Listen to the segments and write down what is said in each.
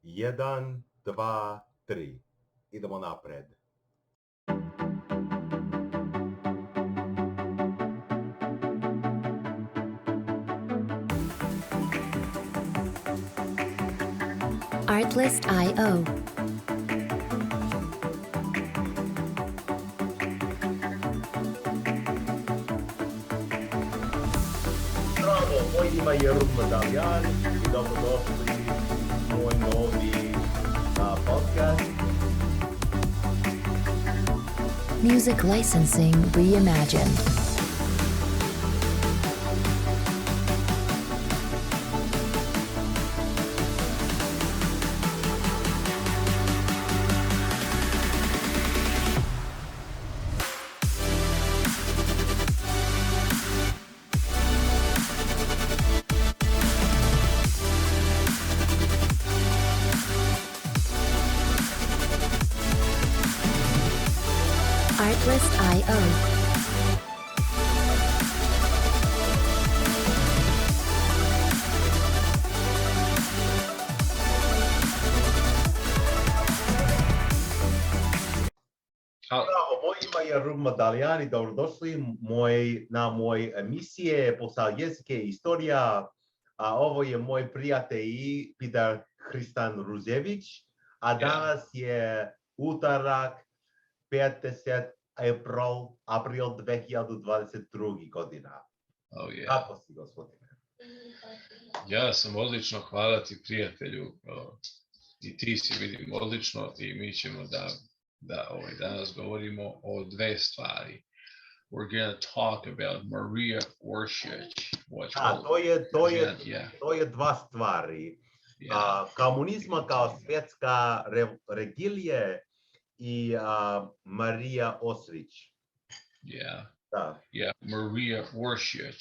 1, 2, 3. Idemo napred. Artlist.io. Zdravo, moje ime je Daljan i dobrodošli u moj novi podcast. Music licensing reimagined. Artlist.io. Zdravo, moje ime je Daljan i dobrodošli na moj emisije Posao, jezike, Istorija. Ovo je moj prijatelj Petar Ruzević, a danas je utorak 50. april 2022. godina. Oh, yeah. Kako si, gospodine? Ja sam odlično, hvala ti prijatelju. I ti si, vidim, odlično i mi ćemo danas govorimo o dve stvari. We're going to talk about Maria Osric. To je dva stvari. Komunizma kao svjetska religija i Maria Osric. Yeah, Maria Osric.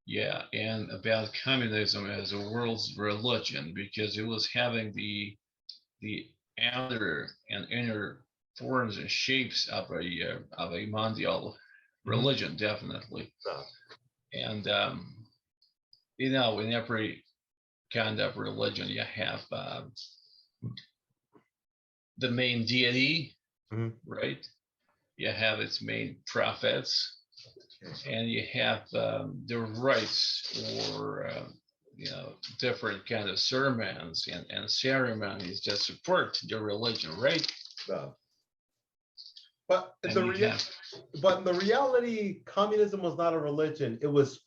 Yeah, and about communism as a world's religion, because it was having the outer and inner forms and shapes of a mondial religion, definitely. And in every kind of religion, you have the main deity, right? You have its main prophets, and you have the rites or different kind of sermons and ceremonies that support the religion, right? But in the reality, communism was not a religion. It was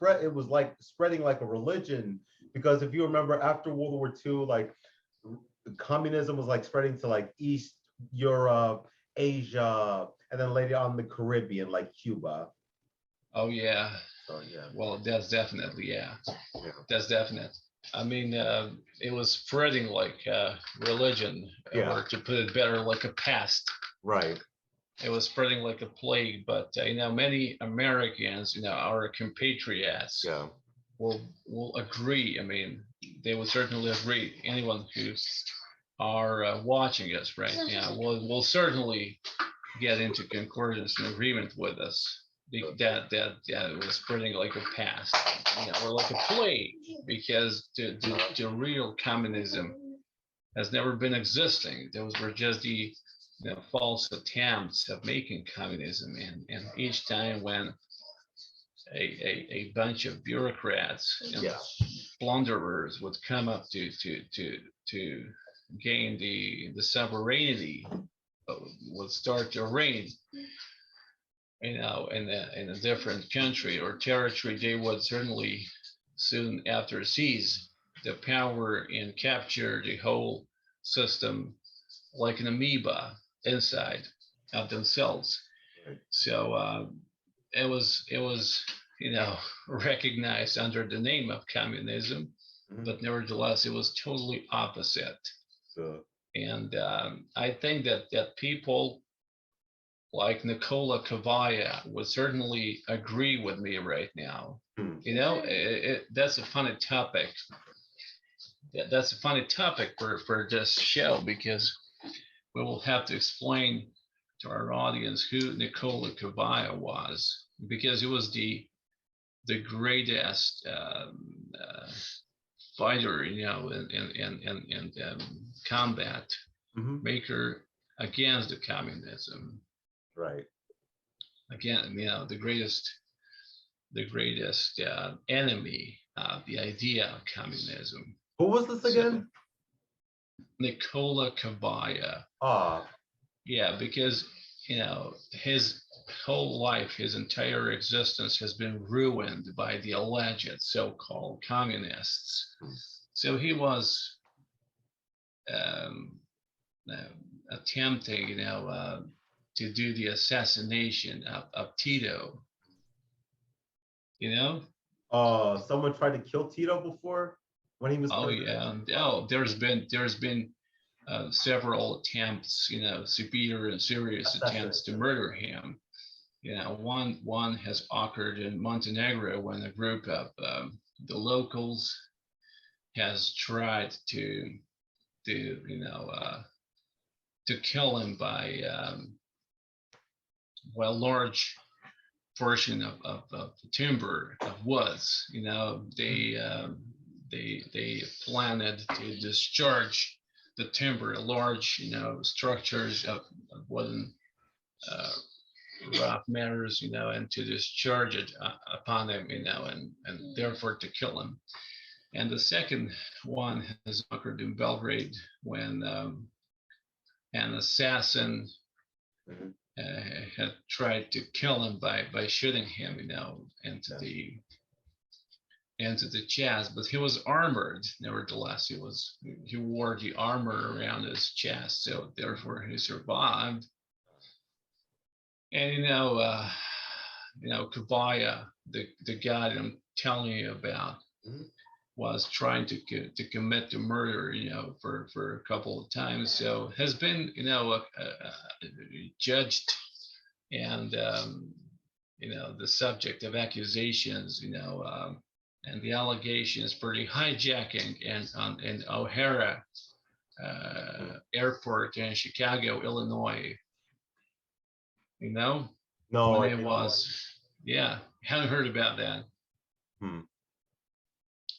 like spreading like a religion, because if you remember, after World War II, like communism was like spreading to like East Europe, Asia, and then later on the Caribbean, like Cuba. Oh yeah. So yeah. Well, that's definitely That's definite. I mean, it was spreading like religion, or to put it better, like a pest. Right. It was spreading like a plague, but many Americans, our compatriots, will agree. I mean, they will certainly agree. Anyone who are watching us right now will certainly get into concordance and agreement with us that it was spreading like a pest, or like a plague, because the real communism has never been existing. Those were just the false attempts of making communism, and each time when a bunch of bureaucrats and plunderers would come up to gain the sovereignty, would start to reign, in a different country or territory, they would certainly soon after seize the power and capture the whole system like an amoeba inside of themselves. So it was recognized under the name of communism, but nevertheless it was totally opposite. And I think that people like Nicola Cavalla would certainly agree with me right now. That's a funny topic. That's a funny topic for this show, because we will have to explain to our audience who Nicola Cavalla was, because it was the greatest fighter, and combat maker against the communism. Right. Again, the greatest enemy of the idea of communism. Who was this again? Nikola Kabaya. Yeah, because his whole life, his entire existence has been ruined by the alleged so-called communists. So he was attempting, to do the assassination of Tito. Someone tried to kill Tito before when he was president? There's been several attempts, severe and serious attempts to murder him. One has occurred in Montenegro when a group of the locals has tried to kill him by large portion of timber, of woods. They planned to discharge the timber, large structures of wooden rough matters, and to discharge it upon him, and therefore to kill him. And the second one has occurred in Belgrade when an assassin had tried to kill him by shooting him, into the chest, but he was armored. Nevertheless, he wore the armor around his chest, so therefore he survived. And Kabaya, the guy that I'm telling you about, was trying to commit the murder, for a couple of times. So has been, judged and, the subject of accusations, and the allegations for the hijacking in O'Hara Airport in Chicago, Illinois. No, when it was, haven't heard about that.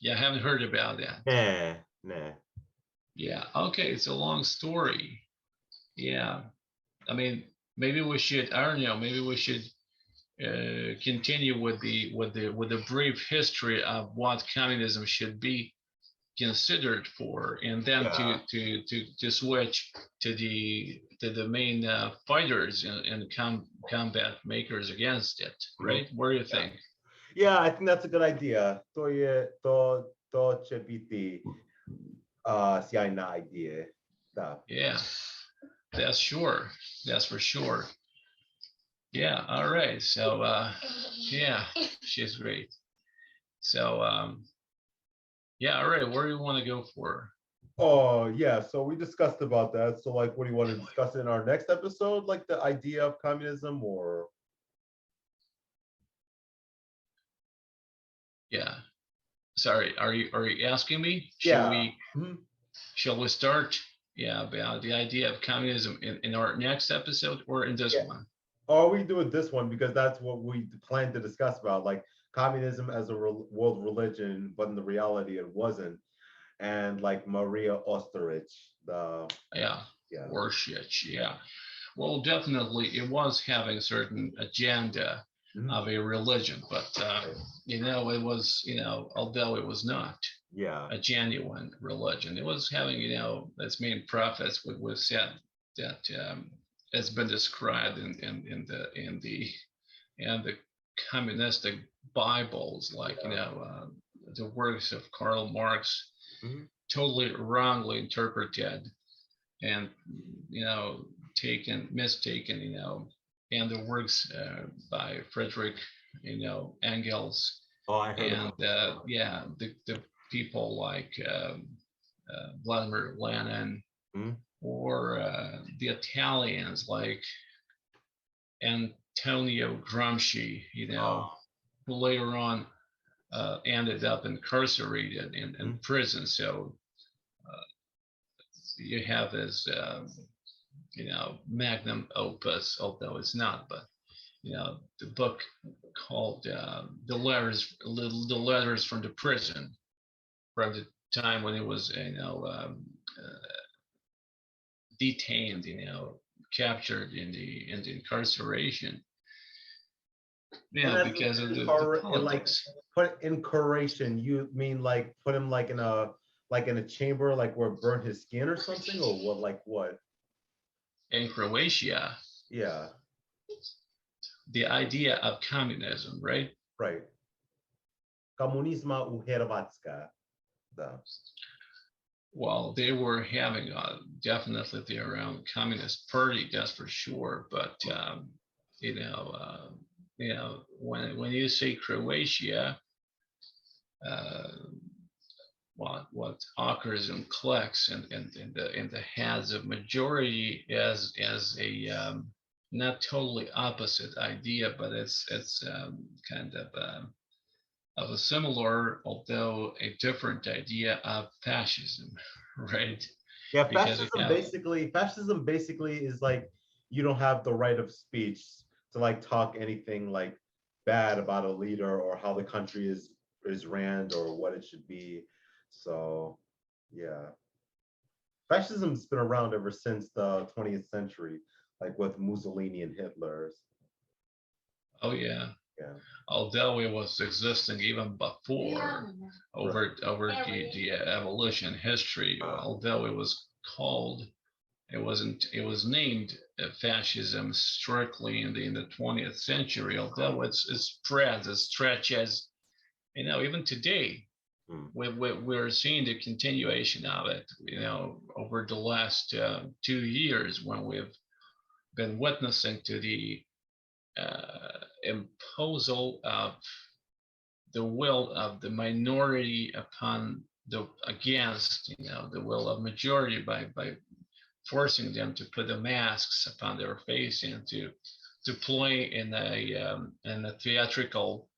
Yeah, I haven't heard about that. Nah. Yeah, okay, it's a long story. Yeah, I mean, maybe we should, I don't know, maybe we should continue with the brief history of what communism should be considered for, and then to switch to the main fighters and combat makers against it, right? What do you think? Yeah, I think that's a good idea. To će biti sjajna idea. Yeah, that's for sure. Yeah, all right. So she's great. So all right, where do you want to go for? Oh yeah, so we discussed about that. So like, what do you want to discuss in our next episode, like the idea of communism, or? Yeah, sorry, are you asking me? Shall we start about the idea of communism in our next episode, or in this one? Or we do it this one, because that's what we plan to discuss about, like communism as a world religion, but in the reality it wasn't. And like Maria Osric, Osric, well, definitely it was having certain agenda of a religion, but it was, although it was not a genuine religion, it was having, its main prophets would said that it's been described in the communistic Bibles, like the works of Karl Marx, totally wrongly interpreted and mistaken, and the works by Friedrich Engels, and the people like Vladimir Lenin, or the Italians like Antonio Gramsci, who later on ended up incarcerated in prison. So you have this, magnum opus, although it's not, but the book called the letters from the prison, from the time when he was, detained, captured in the incarceration. Yeah, because of the politics. Put incarceration, you mean like put him like in a chamber, like where it burned his skin or something, or what? Like what? In Croatia. Yeah. The idea of communism, right? Right. Komunizma u Hrvatska. Well, they were having definitely their own communist party, that's for sure. But when you say Croatia, what occurs and collects in the heads of majority as a not totally opposite idea, but it's kind of a similar, although a different idea of fascism, right? Yeah, fascism basically is like you don't have the right of speech to like talk anything like bad about a leader or how the country is ran or what it should be. So yeah, fascism's been around ever since the 20th century, like with Mussolini and Hitler's. Oh yeah. Yeah. Although it was existing even before over the evolution history, although it was called, it was named fascism strictly in the 20th century, although it stretches, even today. We're seeing the continuation of it, over the last 2 years, when we've been witnessing to the imposal of the will of the minority against the will of majority by forcing them to put the masks upon their face and to play in a theatrical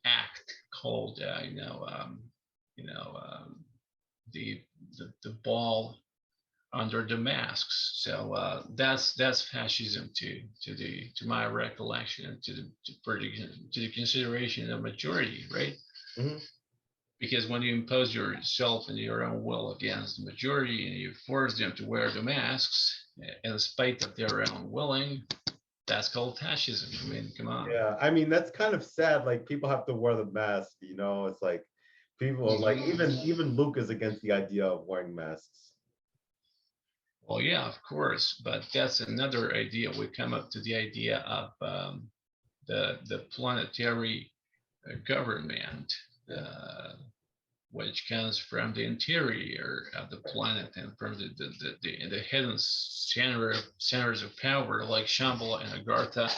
act called the ball under the masks. So that's fascism to my recollection, and to the consideration of majority, right? Mm-hmm. Because when you impose yourself and your own will against the majority and you force them to wear the masks in spite of their own willing, that's called fascism. I mean, come on. Yeah, I mean, that's kind of sad. Like, people have to wear the mask, it's like people like even Luke is against the idea of wearing masks. Well, yeah, of course, but that's another idea. We come up to the idea of the planetary government, which comes from the interior of the planet and from the hidden centers of power, like Shambhala and Agartha,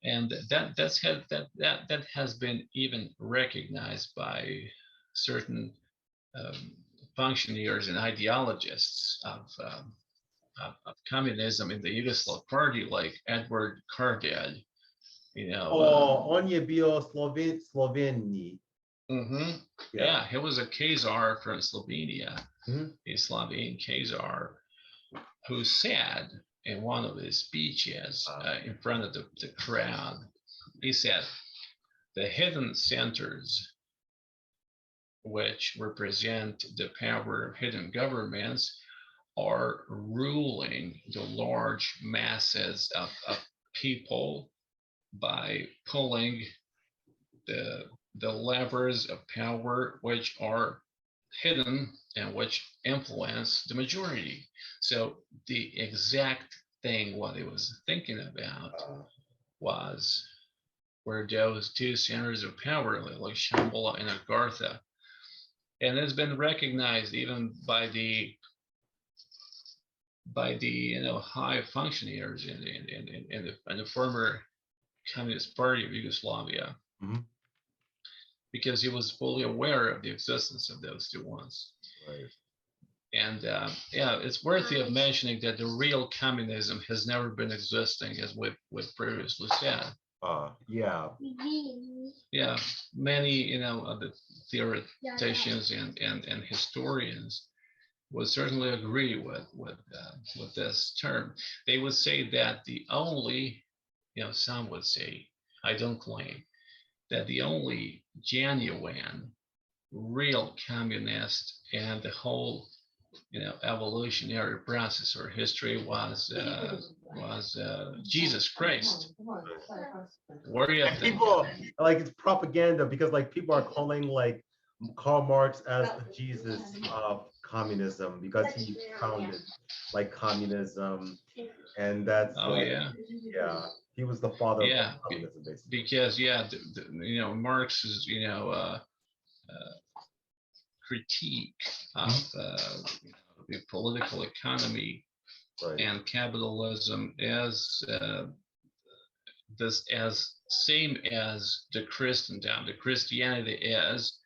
and that has been even recognized by certain functionaries and ideologists of communism in the Yugoslav party, like Edward Kardaj. On je bio Sloveniji. Mm-hmm. Yeah, he was a Khazar from Slovenia, a Slovene Khazar, who said in one of his speeches in front of the crowd, he said, the hidden centers, which represent the power of hidden governments, are ruling the large masses of people by pulling the levers of power which are hidden and which influence the majority. So the exact thing what he was thinking about was where those two centers of power, like Shambhala and Agartha, and it's been recognized even by the high functionaries in the former Communist Party of Yugoslavia, because he was fully aware of the existence of those two ones. Right. And it's worthy of mentioning that the real communism has never been existing, as we've previously said. Yeah. Yeah, many of the theoreticians and historians would certainly agree with this term. They would say that the only, some would say, I don't claim, that the only genuine, real communist and the whole, evolutionary process or history was Jesus Christ. What do you think? People like it's propaganda because like people are calling like Karl Marx as the Jesus of communism because he founded like communism, and that's he was the father of communism basically. Because Marx's critique of the political economy and capitalism as same as the Christendom. The Christianity is,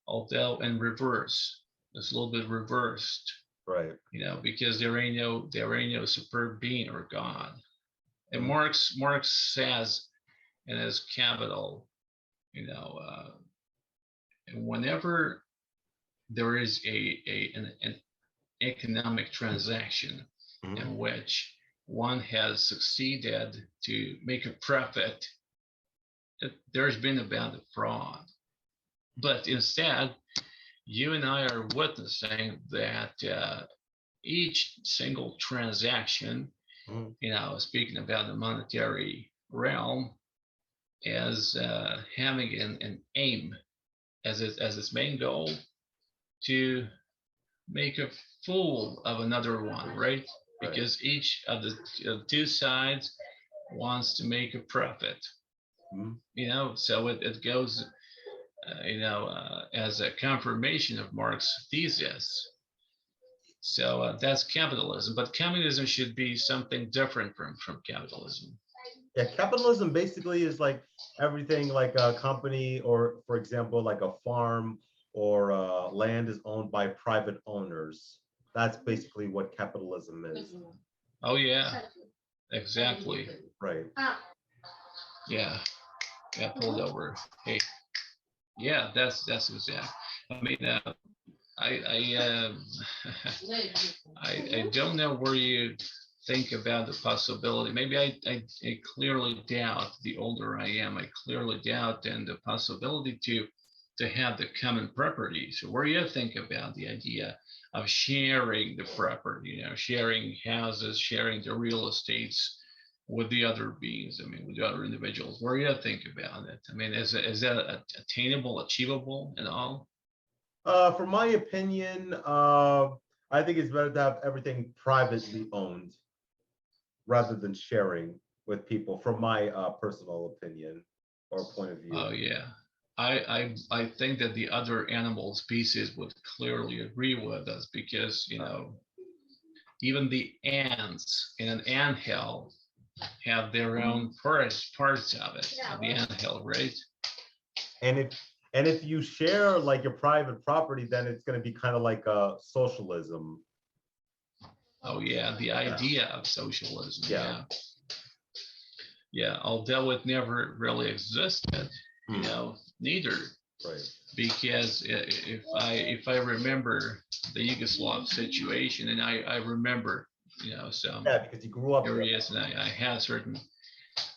although in reverse, it's a little bit reversed, right? Because there ain't no superb being or God. And Marx says in his Capital, whenever there is an economic transaction in which one has succeeded to make a profit, there's been about a fraud. But instead, you and I are witnessing that each single transaction, speaking about the monetary realm, is having an aim as its main goal to make a fool of another one, right? Because each of the two sides wants to make a profit. So it goes, as a confirmation of Marx's thesis. So that's capitalism, but communism should be something different from capitalism. Yeah, capitalism basically is like everything like a company or, for example, like a farm or land is owned by private owners. That's basically what capitalism is. Oh yeah, exactly. Right. Yeah, pulled over. Hey, yeah, that's exact. I mean, I don't know where you think about the possibility. Maybe I clearly doubt. The older I am, I clearly doubt and the possibility to have the common property. So where do you think about the idea of sharing the property, sharing houses, sharing the real estates with the other beings, with the other individuals? Where do you think about it? Is that attainable, achievable and all? For my opinion, I think it's better to have everything privately owned rather than sharing with people, from my personal opinion or point of view. Oh yeah. I think that the other animal species would clearly agree with us because, even the ants in an anthill have their own parts of it, of the anthill, right? And if you share like your private property, then it's going to be kind of like a socialism. Oh yeah, the idea of socialism. Yeah. Although it never really existed, neither. Right. Because if I remember the Yugoslav situation, and I remember, some because you grew up areas, and I had certain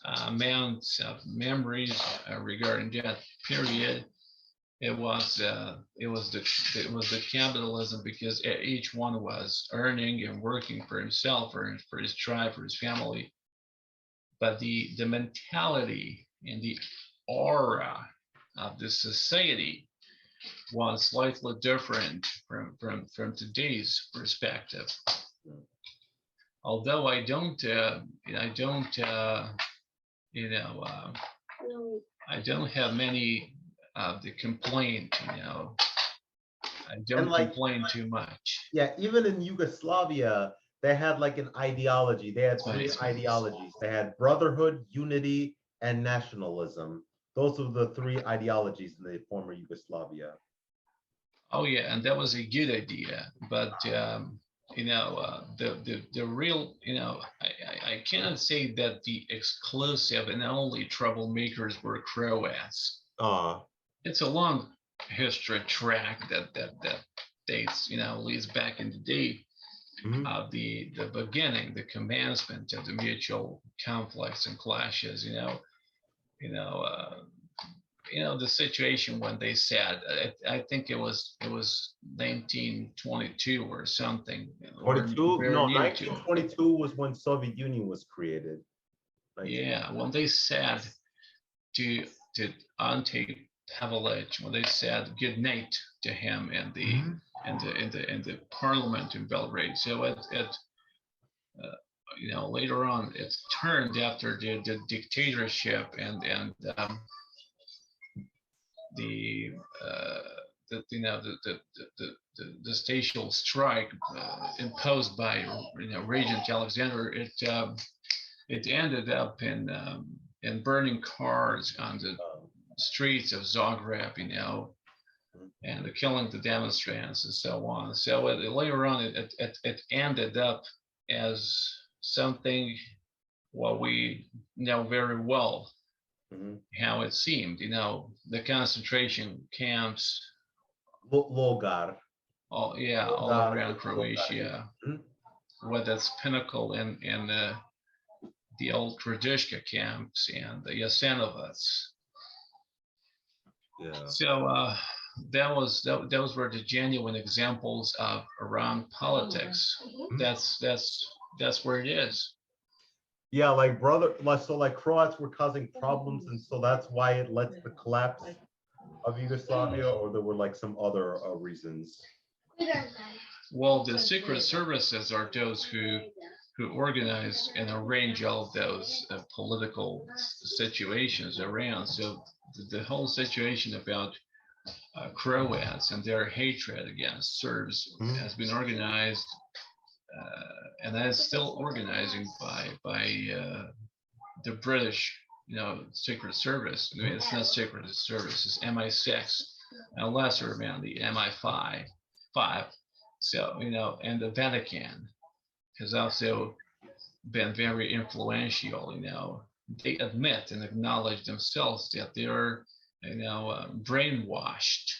amounts of memories regarding that period. It was the capitalism, because each one was earning and working for himself or for his tribe, for his family. But the mentality and the aura of the society was slightly different from today's perspective. Although I don't have many the complaint, I don't complain too much. Yeah, even in Yugoslavia, they had like an ideology. They had three ideologies. They had brotherhood, unity, and nationalism. Those were the three ideologies in the former Yugoslavia. Oh yeah, and that was a good idea, but the real, I cannot say that the exclusive and only troublemakers were Croats. It's a long history track that dates, leads back in the day of the beginning, the commencement of the mutual conflicts and clashes, the situation when they said, I think it was 1922 or something. 22? No, 1922 was when Soviet Union was created. Yeah, when they said to Ante Pavlovich, when they said good night to him in the parliament in Belgrade. So it later on it turned after the dictatorship and the stational strike imposed by Regent Alexander. It ended up in burning cars on the streets of Zagreb, and killing the demonstrants and so on. So later on, it ended up as something what we know very well, how it seemed. The concentration camps. Logar. All around Croatia, with its pinnacle in the old Radishka camps and the Jasenovac. Yeah. So those were the genuine examples of around politics. That's where it is. Yeah, like Croats were causing problems, and so that's why it led to the collapse of Yugoslavia, or there were like some other reasons. Well, the secret services are those who organize and arrange all of those political situations around. So the whole situation about Croats and their hatred against Serbs has been organized, and that is still organizing by the British, Secret Service. I mean, it's not Secret Service; it's MI6, and lesser amount the MI5. So and the Vatican has also been very influential. They admit and acknowledge themselves that they are brainwashed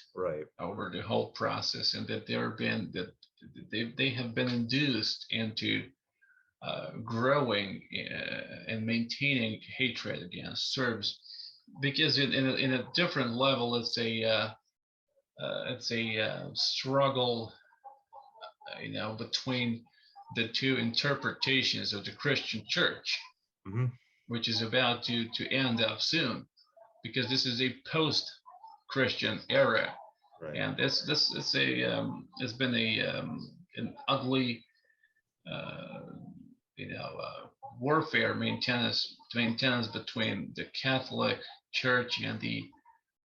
over the whole process, and that they have been induced into growing and maintaining hatred against Serbs, because in a different level it's a struggle between the two interpretations of the Christian church, which is about to end up soon, because this is a post-Christian era, and it's been an ugly warfare maintenance between the Catholic Church and the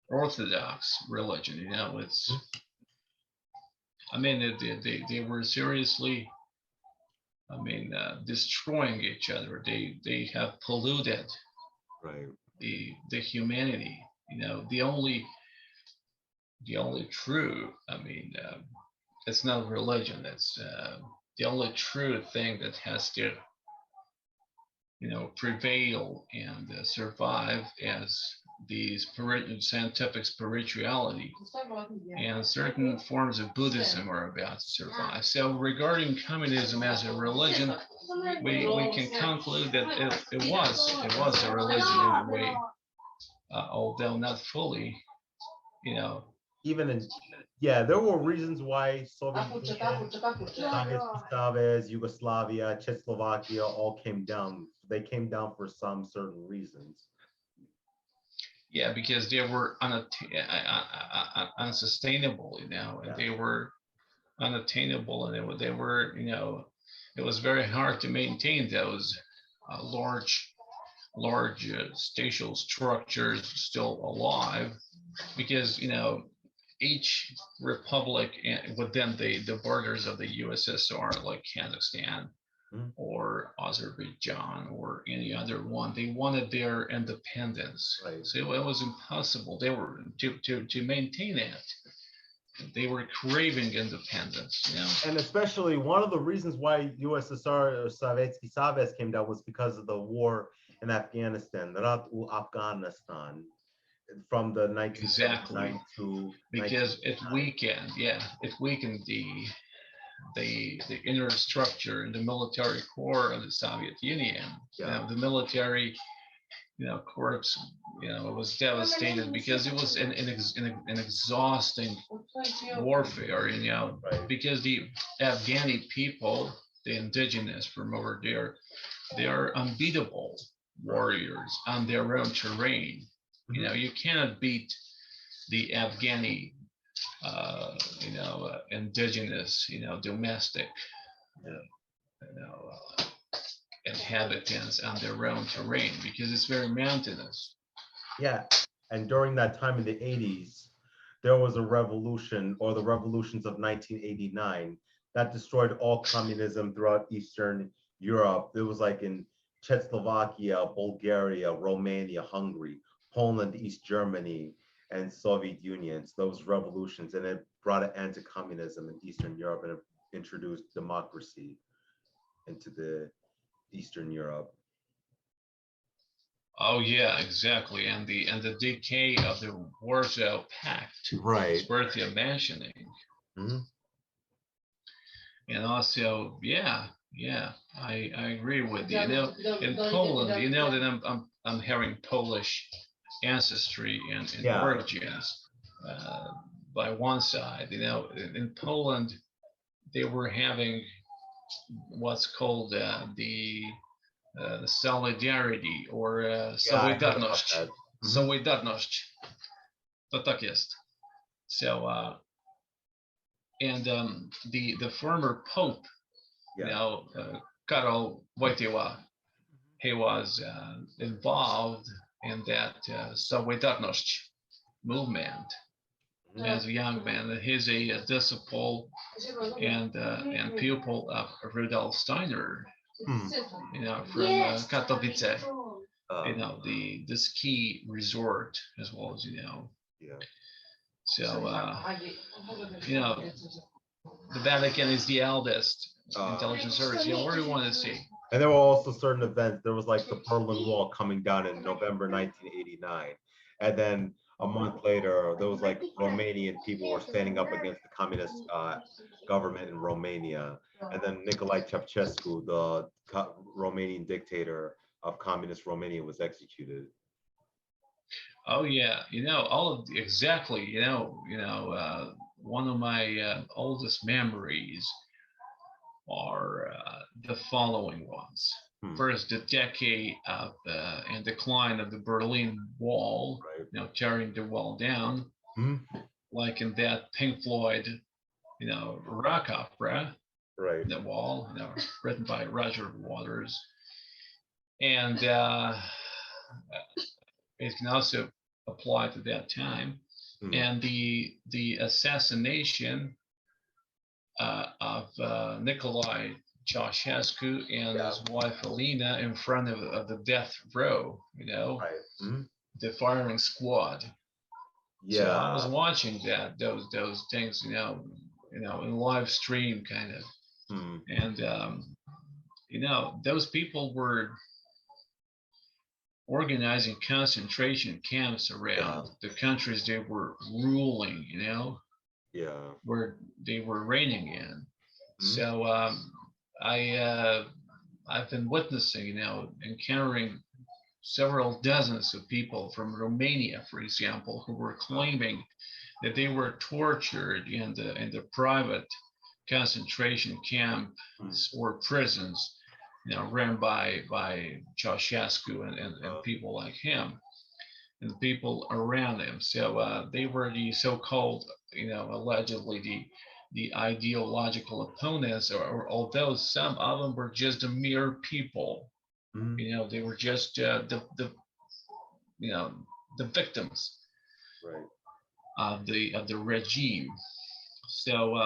Orthodox religion. It's they were seriously destroying each other. They have polluted the humanity. The only true, it's not religion, it's the only true thing that has to prevail and survive as the scientific spirituality, and certain forms of Buddhism are about to survive. So regarding communism as a religion, we can conclude that it was a religion in a way, although not fully, Even there were reasons why Soviet Yugoslavia, Czechoslovakia all came down. They came down for some certain reasons. Yeah, because they were unsustainable, and they were unattainable, and they were, it was very hard to maintain those large spatial structures still alive, because each republic within the borders of the USSR, like Kazakhstan or Azerbaijan or any other one, they wanted their independence. So it was impossible. They were to maintain it. They were craving independence, And especially one of the reasons why USSR or Sovietsky Savez came down was because of the war in Afghanistan, Afghanistan, from the 1979 to because it weakened the inner structure and the military core of the Soviet Union. The military corpse, it was devastated because it was an exhausting warfare, Right. because the Afghani people, the indigenous from over there, they are unbeatable warriors on their own terrain. You cannot beat the Afghani, indigenous, domestic, inhabitants on their own terrain, because it's very mountainous. Yeah, and during that time in the 80s, there was a revolution, or the revolutions of 1989, that destroyed all communism throughout Eastern Europe. It was like in Czechoslovakia, Bulgaria, Romania, Hungary, Poland, East Germany, and Soviet Union. So those revolutions, and it brought an end to communism in Eastern Europe, and it introduced democracy into the Eastern Europe. Oh yeah, exactly. And the decay of the Warsaw Pact, Right. is worth mentioning. Mm-hmm. And also, I agree with you. In Poland, that I'm having Polish ancestry and origins by one side. In Poland, they were having what's called the solidarity, or solidarność. Solidarność. To tak jest. So, and the former Pope, Karol Wojtyła, he was involved in that solidarność movement as a young man. He's a disciple and pupil of Rudolf Steiner, from Katowice, the ski resort, as well as So the Vatican is the eldest intelligence service. What do you want to see? And there were also certain events. There was like the Berlin Wall coming down in November 1989, and then a month later, there was like Romanian people were standing up against the communist government in Romania. And then Nicolae Ceausescu, the Romanian dictator of communist Romania, was executed. Oh yeah, exactly. One of my oldest memories are the following ones. First, the decade of and decline of the Berlin Wall, tearing the wall down, like in that Pink Floyd, rock opera, The Wall, written by Roger Waters, and it can also apply to that time, and the assassination of Nicolae Ceausescu and his wife Alina in front of the death row, the firing squad. So I was watching those things, in live stream kind of, and those people were organizing concentration camps around the countries they were ruling, where they were reigning in. So I've been witnessing, encountering several dozens of people from Romania, for example, who were claiming that they were tortured in the private concentration camps or prisons, run by Ceausescu and people like him and the people around him. So they were the so-called, allegedly the ideological opponents, or although some of them were just a mere people, they were just the victims of the regime. So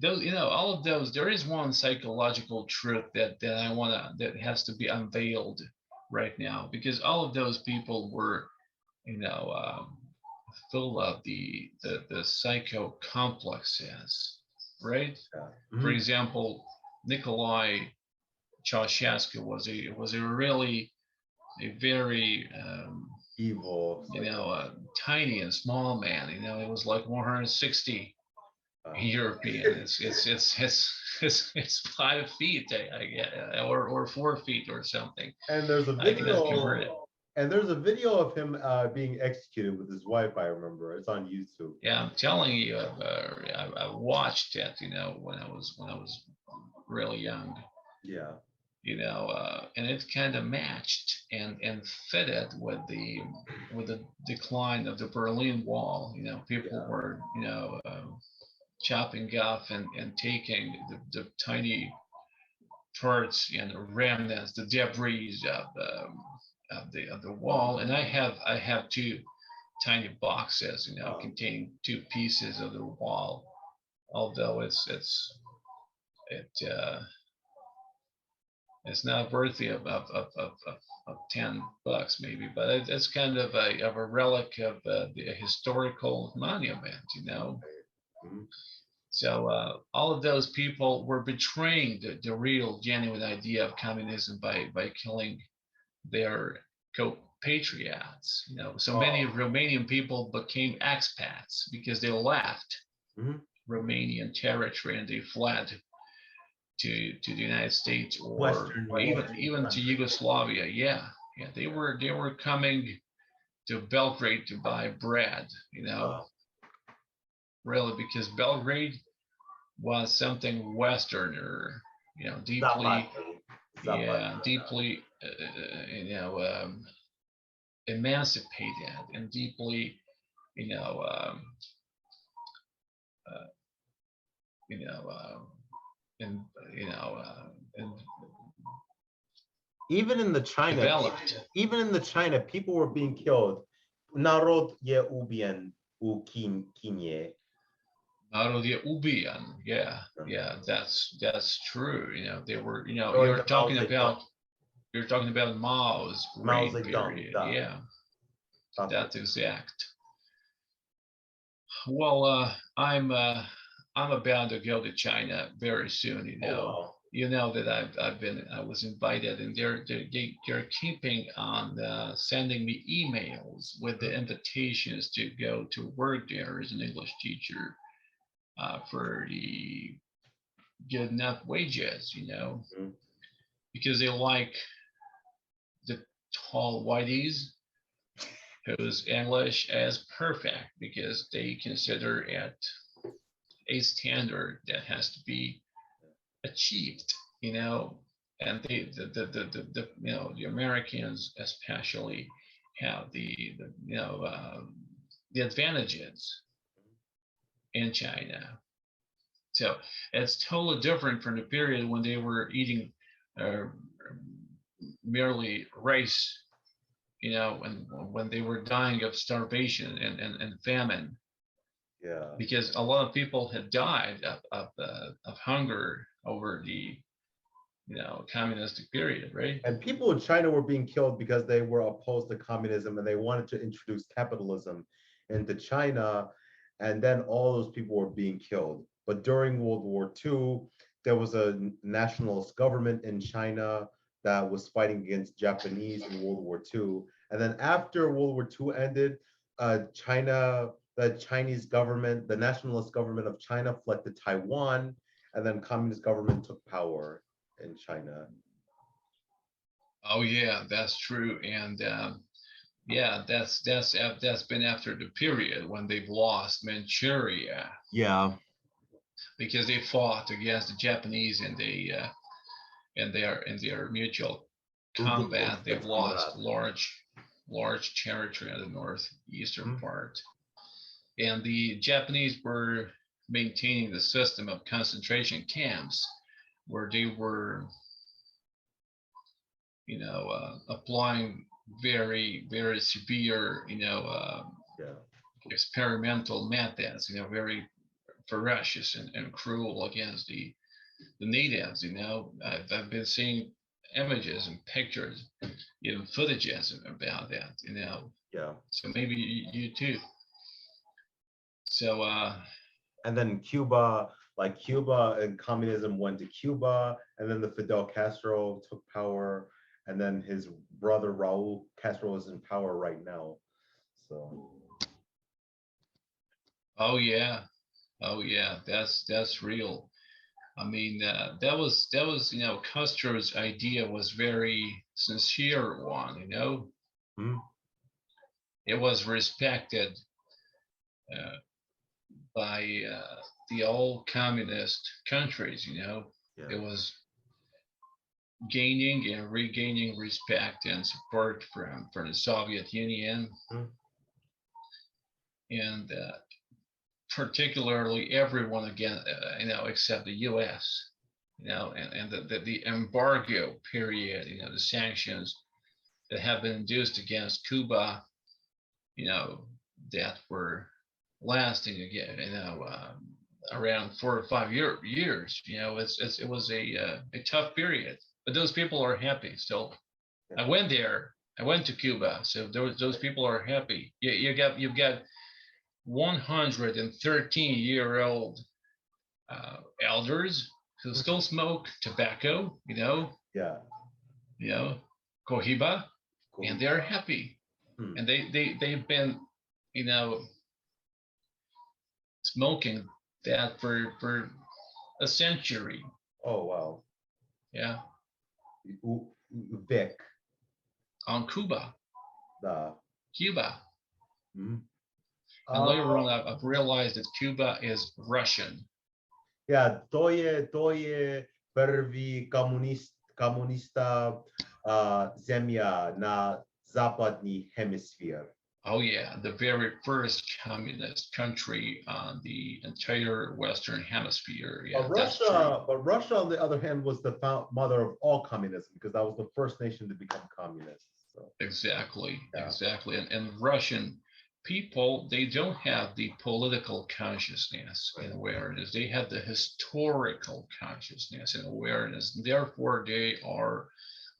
those, all of those, there is one psychological truth that that has to be unveiled right now, because all of those people were, full of the psycho complexes, right? For example, Nicolae Ceausescu was a really very evil, tiny and small man. It was like 160 European. It's 5 feet, I guess, or 4 feet or something. And there's a video And there's a video of him being executed with his wife. I remember it's on YouTube. Yeah, I'm telling you, I watched it, you know, when I was really young. Yeah. You know, and it kind of matched and fitted with the decline of the Berlin Wall. You know, people were, you know, chopping off and taking the tiny parts and remnants, the debris of the wall. And I have two tiny boxes, you know, containing two pieces of the wall. Although it's not worthy of $10 maybe, but it's kind of a relic of the historical monument, you know. Mm-hmm. So all of those people were betraying the real, genuine idea of communism by killing their compatriots. You know, so many Romanian people became expats because they left Romanian territory and they fled to the United States or even to Yugoslavia. Yeah, they were coming to Belgrade to buy bread, you know. Really, because Belgrade was something Westerner, you know, deeply, you know, emancipated and deeply, you know, you know, and you know, and even in the China, people were being killed. Narod je ubijen u Kinje. Narod je ubijan. Yeah, that's true. You know, they were. You know, you're talking about Mao's reign period. Yeah, that's exact. Well, I'm about to go to China very soon. You know, you know that I was invited, and they're keeping on sending me emails with the invitations to go to work there as an English teacher for the good enough wages, you know, because they like the tall whiteys whose English is perfect, because they consider it a standard that has to be achieved, you know. And the you know, the Americans especially have the you know, the advantages in China. So it's totally different from the period when they were eating merely rice, you know, when they were dying of starvation and famine. Yeah. Because a lot of people had died of hunger over the, you know, communistic period, right? And people in China were being killed because they were opposed to communism and they wanted to introduce capitalism into China. And then all those people were being killed. But during World War II, there was a nationalist government in China that was fighting against Japanese in World War II. And then after World War II ended, the Chinese government, the nationalist government of China fled to Taiwan, and then communist government took power in China. Oh yeah, that's true. And yeah, that's been after the period when they've lost Manchuria. Yeah. Because they fought against the Japanese and they in their mutual combat, they've lost large territory in the northeastern part. And the Japanese were maintaining the system of concentration camps where they were, you know, applying very, very severe, you know, experimental methods, you know, very ferocious and cruel against the natives. You know, I've been seeing images and pictures, even footages about that, you know. Yeah. So maybe you too. So and then Cuba and communism went to Cuba, and then the Fidel Castro took power, and then his brother Raul Castro is in power right now. So oh yeah, that's real. I mean, that was you know, Castro's idea was very sincere one, you know. Hmm. It was respected by the old communist countries, Yeah. It was gaining and regaining respect and support from the Soviet Union. Hmm. And particularly everyone again, except the U.S., and the embargo period, the sanctions that have been induced against Cuba, that were lasting again, around 4 or 5 years. It was a tough period, but those people are happy still. I went there. I went to Cuba, so those people are happy. You've got 113-year-old elders who still smoke tobacco, Yeah. cohiba, Cool. and they're happy. Hmm. And they've been, smoking that for a century. Oh wow. Yeah. Vic. On Cuba. Cuba. Hmm. And later on, I've realized that Cuba is Russian. Yeah, to je prvi komunista zemlja na zapadni hemisphere. Oh yeah, the very first communist country on the entire Western Hemisphere. Yeah, but Russia, on the other hand, was the mother of all communism because that was the first nation to become communist. So. Exactly. And Russian people, they don't have the political consciousness and awareness. They have the historical consciousness and awareness. Therefore, they are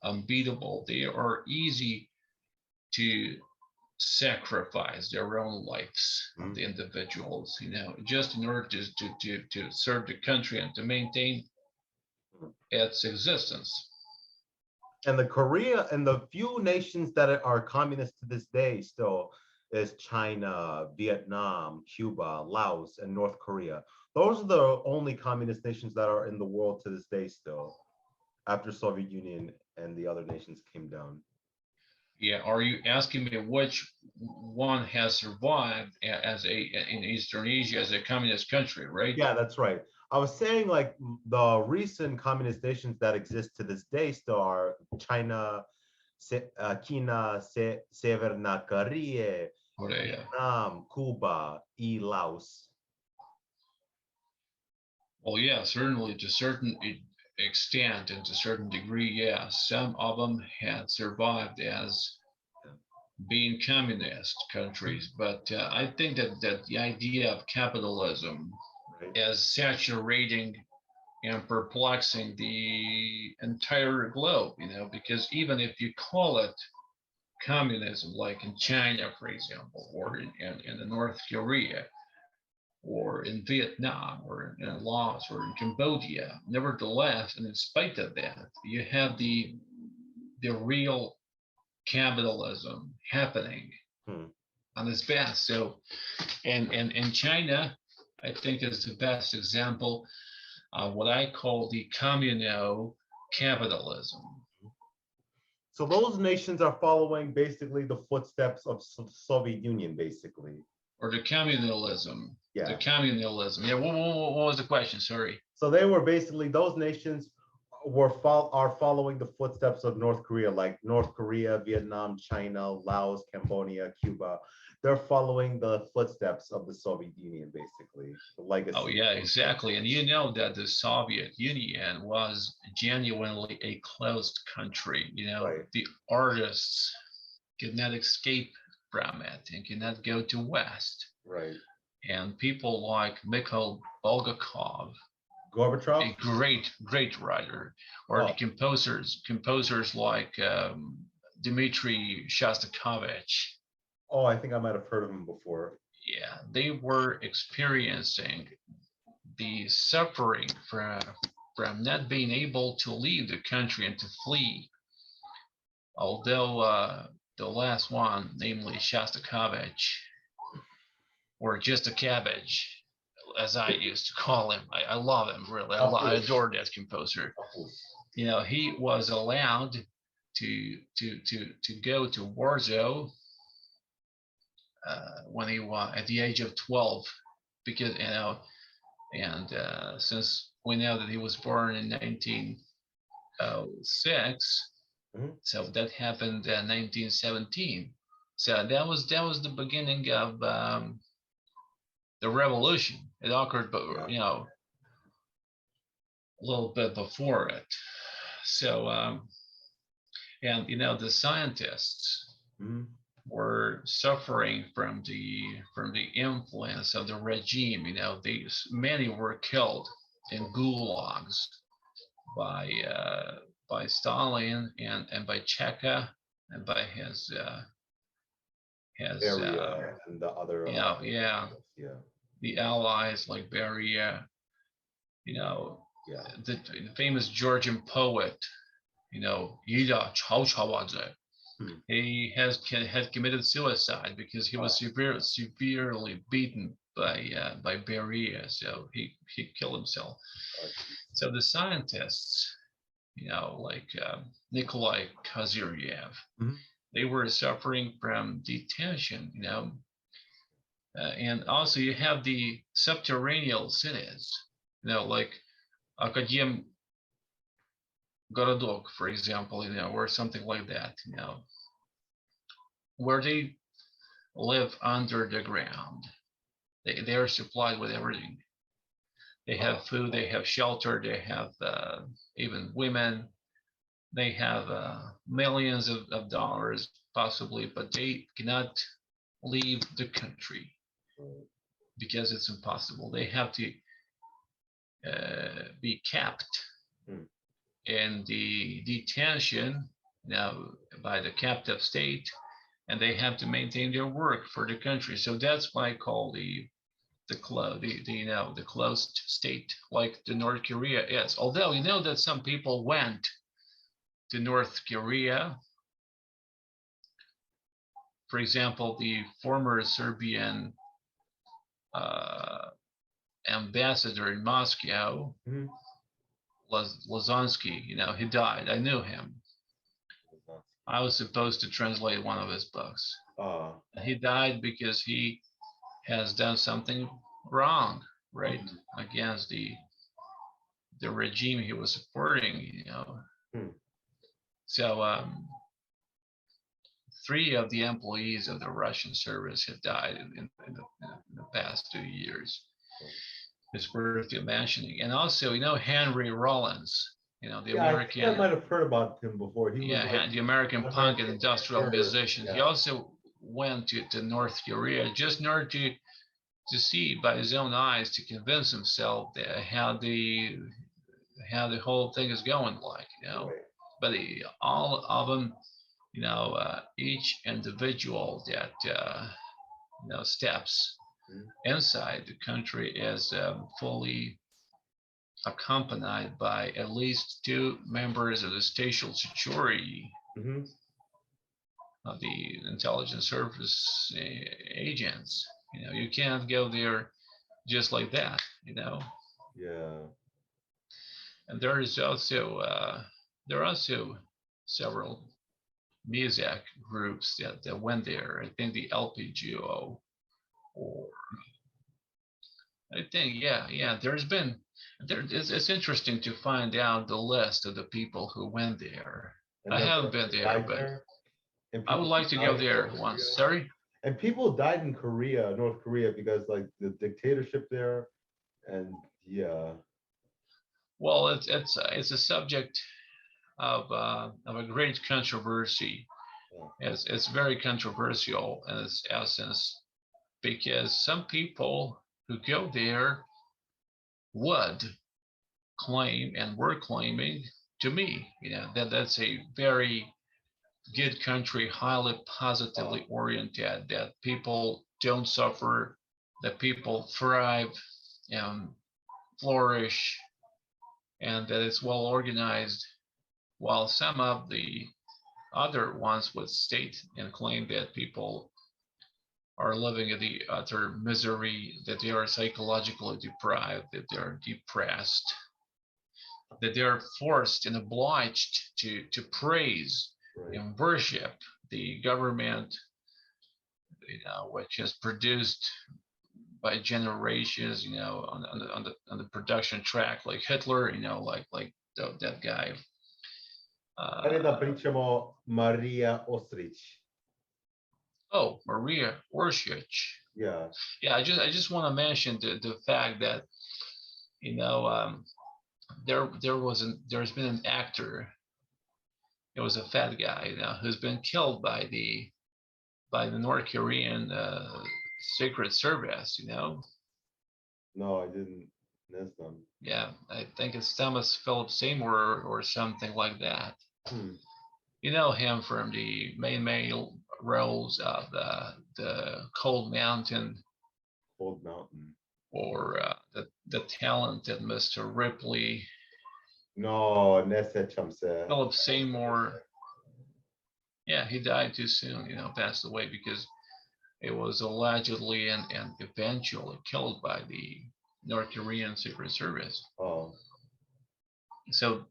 unbeatable. They are easy to sacrifice their own lives of the individuals, just in order to serve the country and to maintain its existence. And the few nations that are communist to this day still is China, Vietnam, Cuba, Laos, and North Korea. Those are the only communist nations that are in the world to this day still, after Soviet Union and the other nations came down. Yeah, are you asking me which one has survived in Eastern Asia as a communist country, right? Yeah, that's right. I was saying like the recent communist nations that exist to this day still are China, China, Severna Korea, Vietnam, Cuba, Laos. Well, yeah, certainly to a certain extent and to a certain degree, yeah, some of them had survived as being communist countries, but I think that the idea of capitalism is saturating and perplexing the entire globe, because even if you call it communism, like in China, for example, or in the North Korea, or in Vietnam, or in Laos, or in Cambodia, nevertheless, and in spite of that, you have the real capitalism happening on its best. So, and in China, I think is the best example of what I call the communal capitalism. So those nations are following basically the footsteps of Soviet Union, basically. Or the communalism. Yeah. The communalism. Yeah. What was the question? Sorry. So they were basically, those nations are following the footsteps of North Korea, like North Korea, Vietnam, China, Laos, Cambodia, Cuba. They're following the footsteps of the Soviet Union, basically, the legacy. Oh yeah, exactly. And you know that the Soviet Union was genuinely a closed country. The artists could not escape from it and could not go to West. Right. And people like Mikhail Bulgakov, Gorbachev, a great writer, or the composers like Dmitry Shostakovich. Oh, I think I might have heard of him before. Yeah, they were experiencing the suffering from not being able to leave the country and to flee. Although the last one, namely Shostakovich, or just a cabbage, as I used to call him. I love him, really. I adore that composer. He was allowed to go to Warsaw when he was at the age of 12, because and since we know that he was born in 1906, so that happened in 1917. So that was the beginning of the revolution. It occurred, but a little bit before it. So and the scientists were suffering from the influence of the regime. Many were killed in gulags by Stalin and by Cheka and by his and the other the allies like Beria, the famous Georgian poet, Ida Chauchawadze. He had committed suicide because he was severely beaten by Beria, so he killed himself. So the scientists, like Nikolai Kaziryev, they were suffering from detention, and also you have the subterranean cities, like Akadem Gorodok, for example, or something like that, where they live under the ground. They are supplied with everything. They have food, they have shelter, they have even women. They have millions of dollars possibly, but they cannot leave the country because it's impossible. They have to be kept in the detention by the captive state, and they have to maintain their work for the country. So that's why I call the closed state, like the North Korea is. Although that some people went to North Korea. For example, the former Serbian ambassador in Moscow, Lazansky, he died. I knew him. I was supposed to translate one of his books. He died because he has done something wrong, right, against the regime he was supporting, So 3 of the employees of the Russian service have died in the past 2 years. It's worth mentioning. And also, Henry Rollins, the American. I might have heard about him before. The American punk and industrial musician. Yeah. He also went to North Korea just in order to see by his own eyes, to convince himself that how the whole thing is going, like, Right. But all of them, each individual that steps inside the country is fully accompanied by at least 2 members of the station security of the intelligence service agents. You can't go there just like that, Yeah. And there are also several music groups that went there. I think the LPGO, or I think it's interesting to find out the list of the people who went there. I haven't been there, but I would like to go there once. Sorry? And people died in North Korea, because like the dictatorship there, and Well, it's a subject of a great controversy. It's very controversial in its essence, because some people who go there would claim, and were claiming to me, that that's a very good country, highly positively oriented, that people don't suffer, that people thrive and flourish, and that it's well organized, while some of the other ones would state and claim that people are living in the utter misery, that they are psychologically deprived, that they are depressed, that they are forced and obliged to praise and worship the government, which is produced by generations, on the production track, like Hitler, like that guy. Da pričamo Maria Osric. Oh, Maria Osric. Yeah. Yeah, I just want to mention the fact that there's been an actor. It was a fat guy, who's been killed by the North Korean Secret Service. No, I didn't miss them. Yeah, I think it's Thomas Philip Seymour or something like that. You know him from the main roles of the Cold Mountain. Cold Mountain. Or the talented Mr. Ripley. No, nessećam se. Philip Seymour. Yeah, he died too soon, passed away because it was allegedly and eventually killed by the North Korean Secret Service. Oh. So,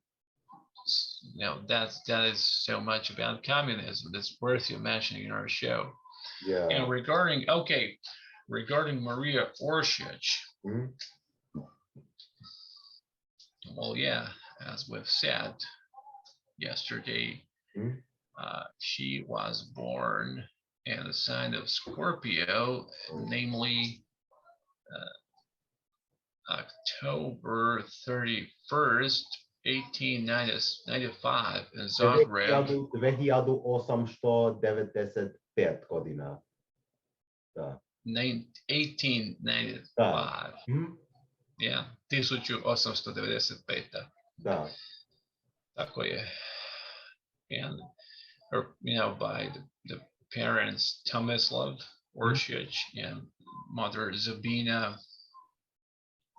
that is so much about communism that's worth you mentioning in our show. Yeah. And regarding Maria Osric. Well, yeah, as we've said yesterday, she was born in the sign of Scorpio, namely October 31st, 1895 in Zagreb. 2895 godina. Da. 1895. Yeah, 1895. Da. Tako je. And her, by the parents Tomislav Oršić and mother Zabina.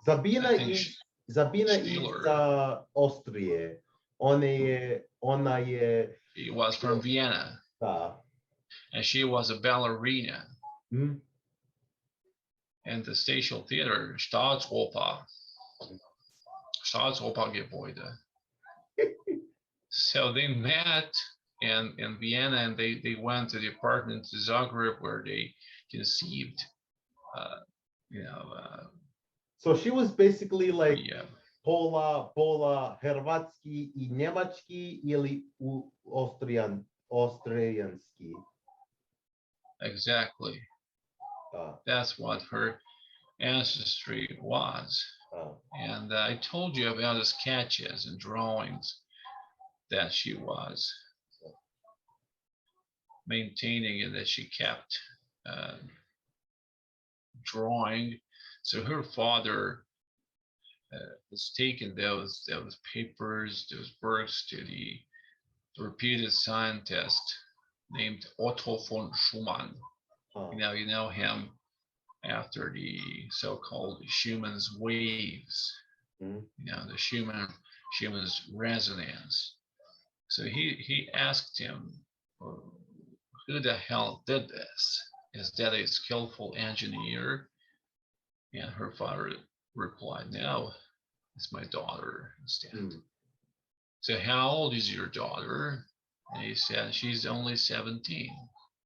Zabina iz Austrije. Ona je. She was from Vienna. Da. And she was a ballerina. And the Station Theater, Staatsoper Gebäude. So they met in Vienna, and they went to the apartment to Zagreb where they conceived, So she was basically like pola hrvatski I njemački ili austrijanski. Exactly. That's what her ancestry was. And I told you about the sketches and drawings that she was maintaining and that she kept drawing. So her father has taken those papers, those works to the reputed scientist named Otto von Schumann. You know him after the so-called Schumann's waves, the Schumann's resonance. So he asked him, who the hell did this? Is that a skillful engineer? And her father replied, no, it's my daughter instead. So how old is your daughter? And he said, she's only 17.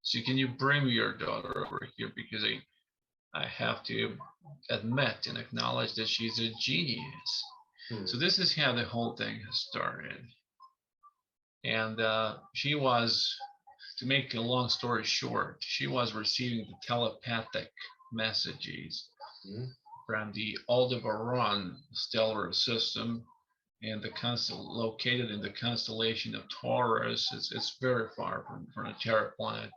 So can you bring me your daughter over here, because I have to admit and acknowledge that she's a genius. So this is how the whole thing has started. And she was, to make a long story short, she was receiving the telepathic messages from the Aldebaran stellar system, and located in the constellation of Taurus. It's very far from the Terra planet.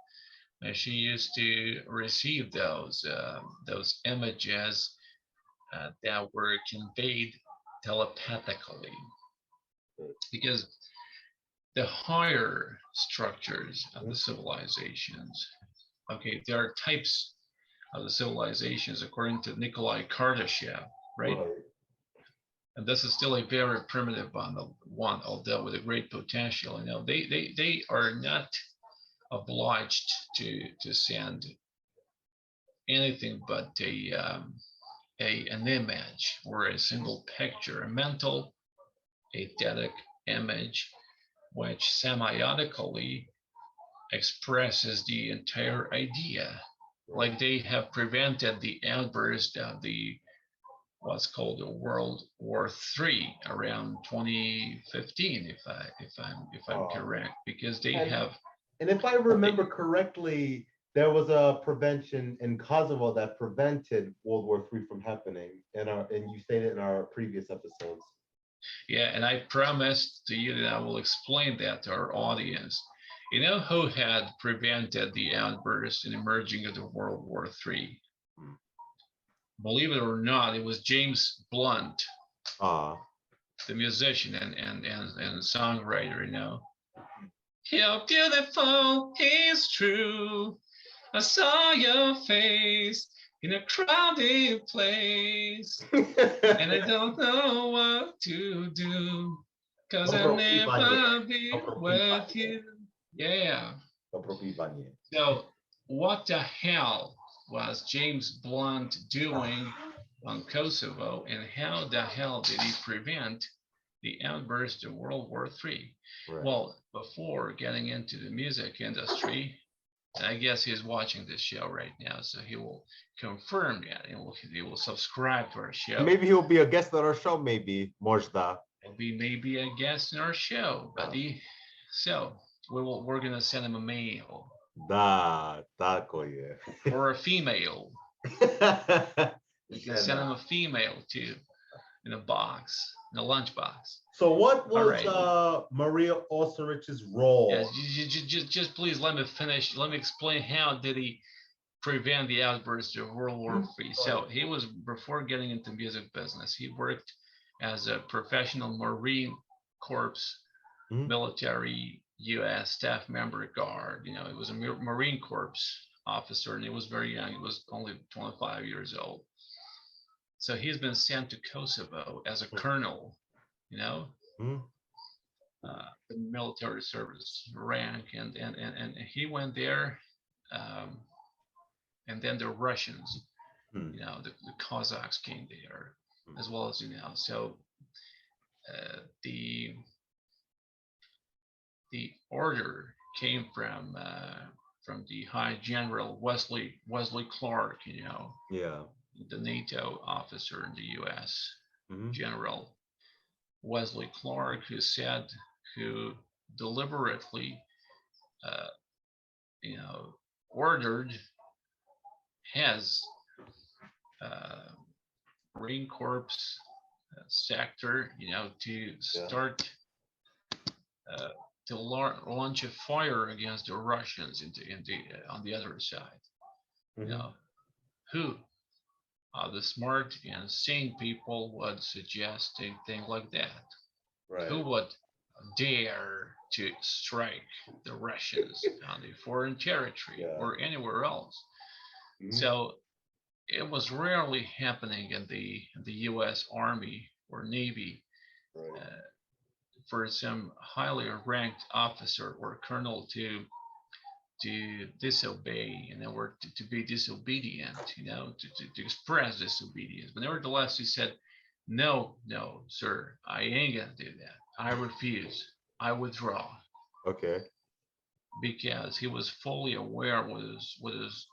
And she used to receive those images that were conveyed telepathically, because the higher structures of the civilizations, there are types of the civilizations according to Nikolai Kardashev, right? And this is still a very primitive one, although with a great potential. They are not obliged to send anything but an image or a single picture, a mental eidetic image which semiotically expresses the entire idea. Like they have prevented the outburst of the what's called the World War III around 2015, if I'm correct, because they have. And if I remember correctly, there was a prevention in Kosovo that prevented World War III from happening, and you stated in our previous episodes. Yeah, and I promised to you that I will explain that to our audience. You know who had prevented the outburst and emerging of the World War III? Believe it or not, it was James Blunt, the musician and songwriter, you know. How beautiful is true. I saw your face in a crowded place, and I don't know what to do, 'cause I'll never be with you. Yeah. So what the hell was James Blunt doing on Kosovo, and how the hell did he prevent the outburst of World War III? Right. Well, before getting into the music industry, I guess he's watching this show right now, so he will confirm that. He will subscribe to our show. Maybe he'll be a guest on our show, maybe, Možda. He'll be maybe a guest in our show, buddy. So we're gonna send him a mail. Tako je. Or a female. You can send him a female too, in a box, in a lunchbox. So what was Maria Osric's role? Yes, just please let me finish. Let me explain how did he prevent the outburst of World War III. So he was, before getting into music business, he worked as a professional Marine Corps military U.S. staff member guard. You know, he was a Marine Corps officer, and he was very young. He was only 25 years old. So he's been sent to Kosovo as a colonel, you know, the military service rank, and he went there, and then the Russians, you know, the Cossacks came there, as well as, you know, so the order came from the High General Wesley Clark, you know, the NATO officer in the U.S. General Wesley Clark, who deliberately, you know, ordered his Marine Corps sector, you know, to start to launch a fire against the Russians on the other side. You know, who the smart and sane people would suggest a thing like that? Right. Who would dare to strike the Russians on the foreign territory or anywhere else? So it was rarely happening in the U.S. Army or Navy for some highly ranked officer or colonel to disobey, you know, or to be disobedient, you know, to express disobedience. But nevertheless, he said, no, sir, I ain't gonna do that. I refuse. I withdraw. Okay. Because he was fully aware with his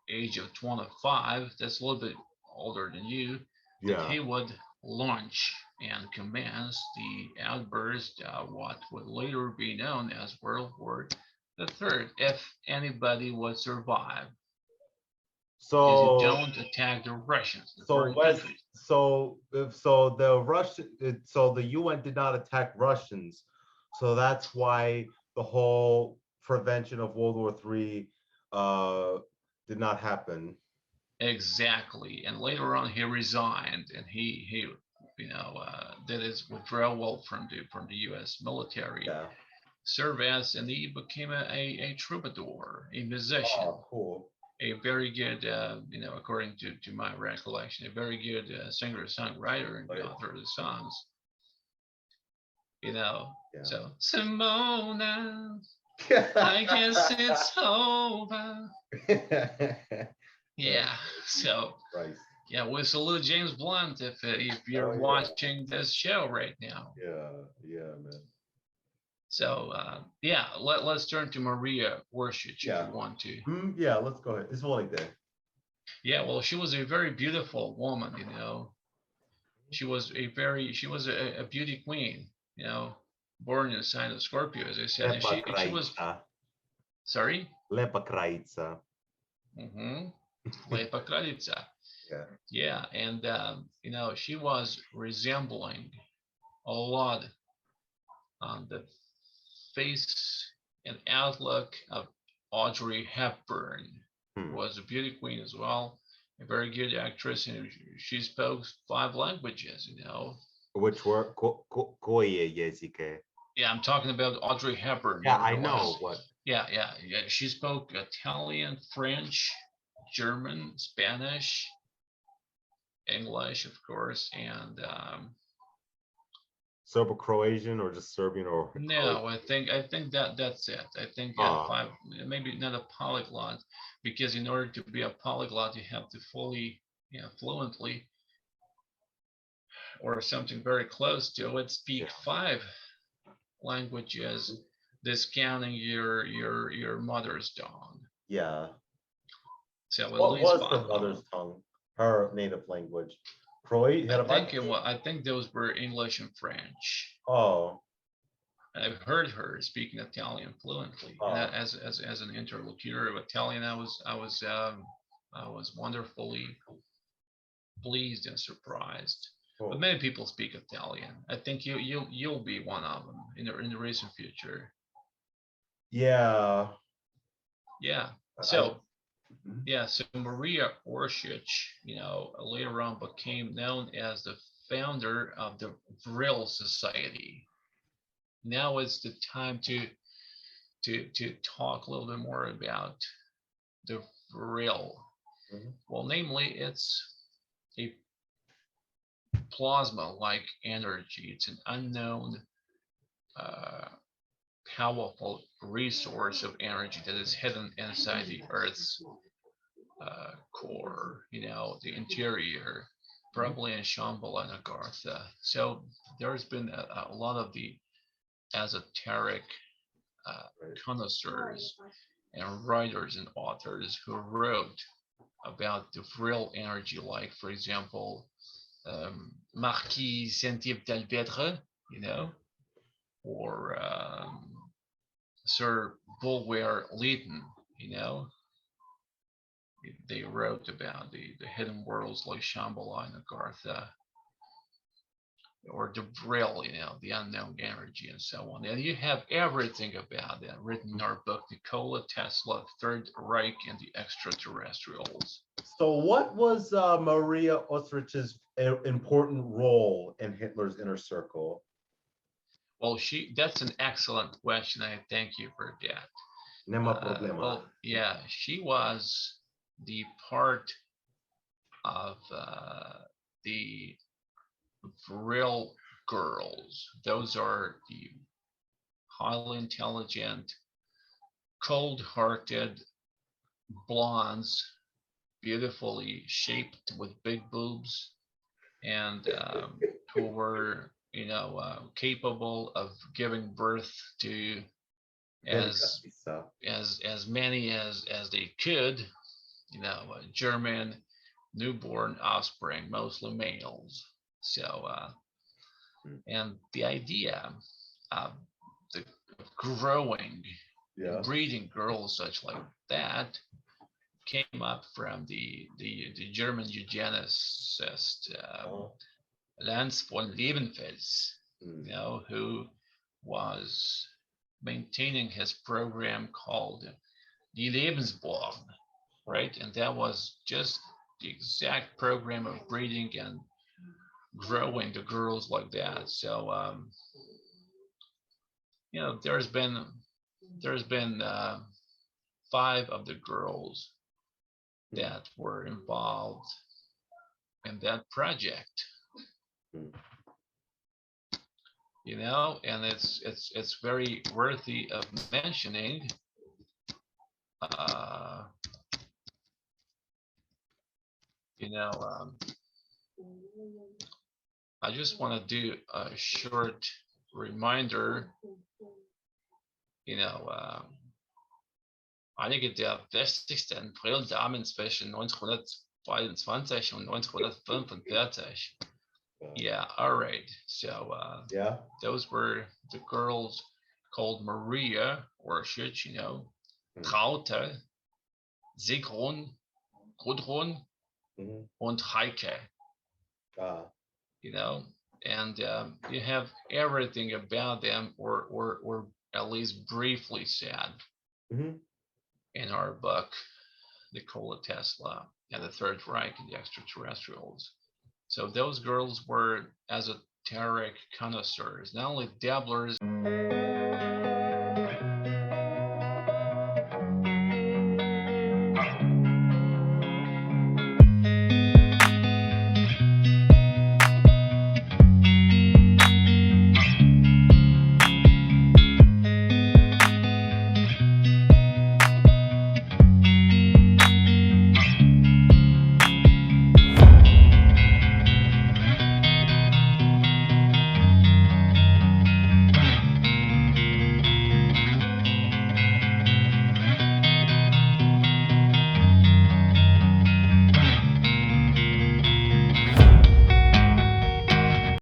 age of 25, that's a little bit older than you, that he would launch and commence the outburst of what would later be known as World War III, if anybody would survive. So don't attack the Russians. So the UN did not attack Russians. So that's why the whole prevention of World War III did not happen. Exactly. And later on he resigned, and he you know, did his withdrawal from the U.S. military. Served, and he became a troubadour, a musician. Oh, cool. A very good, you know, according to my recollection, a very good singer-songwriter and author of the songs. You know, so Simona, I guess it's over. So we salute James Blunt if you're watching this show right now. Yeah, man. So yeah, let's turn to Maria Osric if you want to. Yeah, let's go ahead. It's Wally Day. Yeah, well, she was a very beautiful woman, She was a beauty queen, born in the sign of Scorpio, as I said. And she was, sorry? Lepa Krajca. Lepa Kraljica. Yeah, and she was resembling a lot on the face and outlook of Audrey Hepburn, who was a beauty queen as well, a very good actress, and she spoke 5 languages, Which were koje jezike? Yeah, I'm talking about Audrey Hepburn. Yeah, I know what. Yeah. She spoke Italian, French, German, Spanish, English, of course, and Serbo-Croatian or just Serbian or no, I think that's it. I think 5, maybe not a polyglot, because in order to be a polyglot, you have to fully, fluently, or something very close to it, speak 5 languages, discounting your mother's tongue. Yeah. So what was her mother's tongue? Her native language? I think those were English and French. Oh. I've heard her speaking Italian fluently. And as an interlocutor of Italian, I was wonderfully pleased and surprised. Oh. But many people speak Italian. I think you'll be one of them in the recent future. Yeah. Yeah. So. Yeah, so Maria Osric, later on became known as the founder of the Vril Society. Now it's the time to talk a little bit more about the Vril. Well, namely, it's a plasma-like energy. It's an unknown, powerful resource of energy that is hidden inside the Earth's core, the interior, probably in Shambhala and Agartha. So there's been a lot of the esoteric connoisseurs and writers and authors who wrote about the Vril energy, like, for example, Marquis Saint-Yves or Sir Bulwer Lytton, They wrote about the hidden worlds like Shambhala and Agartha, or the Vril, the unknown energy, and so on. And you have everything about that written in our book, Nikola Tesla, Third Reich, and the Extraterrestrials. So what was Maria Osric's important role in Hitler's inner circle? Well, that's an excellent question. I thank you for that. Nema problema. Well, yeah, she was the part of the Vril girls. Those are the highly intelligent, cold-hearted blondes, beautifully shaped with big boobs, and who were, capable of giving birth to as many as they could, German newborn offspring, mostly males. So, and the idea of the growing, breeding girls such like that came up from the German eugenicist Lanz von Lebenfels, who was maintaining his program called Die Lebensborn, right? And that was just the exact program of breeding and growing the girls like that. So, there's been 5 of the girls that were involved in that project. And it's very worthy of mentioning. I just want to do a short reminder you know, einige der wichtigsten Brillendamen zwischen 1922 und 1945. Yeah, all right. So Yeah. those were the girls called Maria Osric, you know, Traute, Sigrun, Gudrun, und Heike. You know, and you have everything about them, or at least briefly said in our book, Nikola Tesla and the Third Reich and the Extraterrestrials. So those girls were esoteric connoisseurs, not only dabblers.